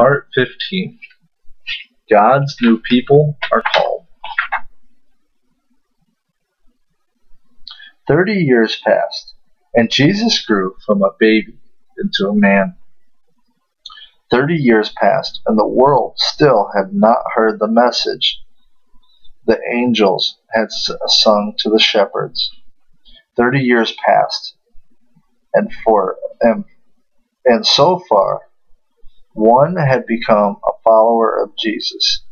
Part 15. God's new people are called. 30 years passed, and Jesus grew from a baby into a man. 30 years passed, and the world still had not heard the message the angels had sung to the shepherds. 30 years passed, and so far, one had become a follower of Jesus.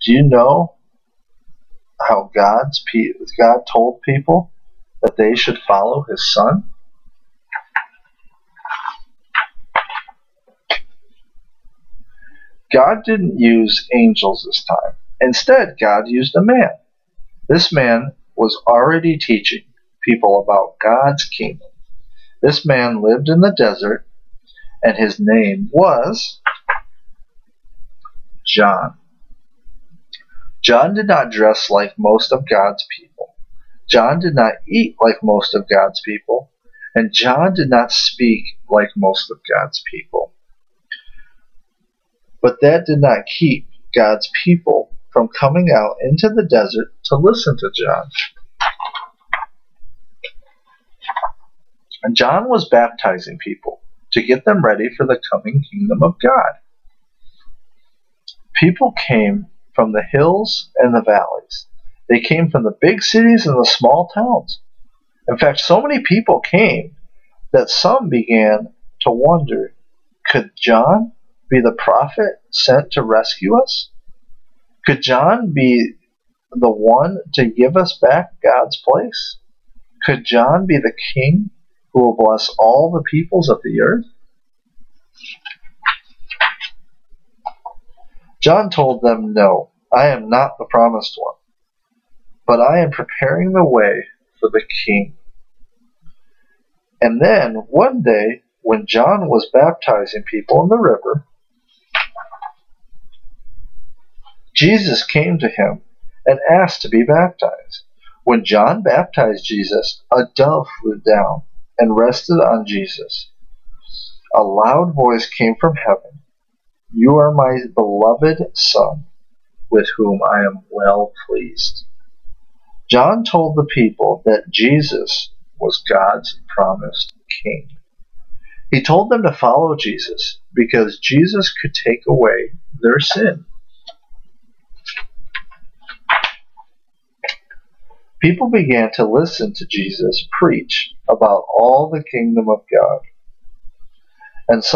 Do you know how God told people that they should follow his son? God didn't use angels this time. Instead, God used a man. This man was already teaching people about God's kingdom. This man lived in the desert, and his name was John. John did not dress like most of God's people. John did not eat like most of God's people. And John did not speak like most of God's people. But that did not keep God's people from coming out into the desert to listen to John. And John was baptizing people to get them ready for the coming kingdom of God. People came from the hills and the valleys. They came from the big cities and the small towns. In fact, so many people came that some began to wonder, could John be the prophet sent to rescue us? Could John be the one to give us back God's place? Could John be the king who will bless all the peoples of the earth? John told them, no, I am not the promised one, but I am preparing the way for the king. And then, one day, when John was baptizing people in the river, Jesus came to him and asked to be baptized. When John baptized Jesus, a dove flew down and rested on Jesus. A loud voice came from heaven, "You are my beloved Son, with whom I am well pleased." John told the people that Jesus was God's promised king. He told them to follow Jesus because Jesus could take away their sin. People began to listen to Jesus preach about all the kingdom of God. And to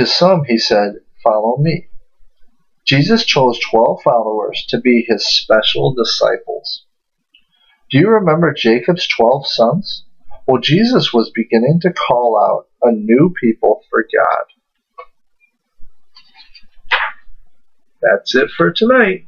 some he said, "Follow me." Jesus chose 12 followers to be his special disciples. Do you remember Jacob's 12 sons? Well, Jesus was beginning to call out a new people for God. That's it for tonight.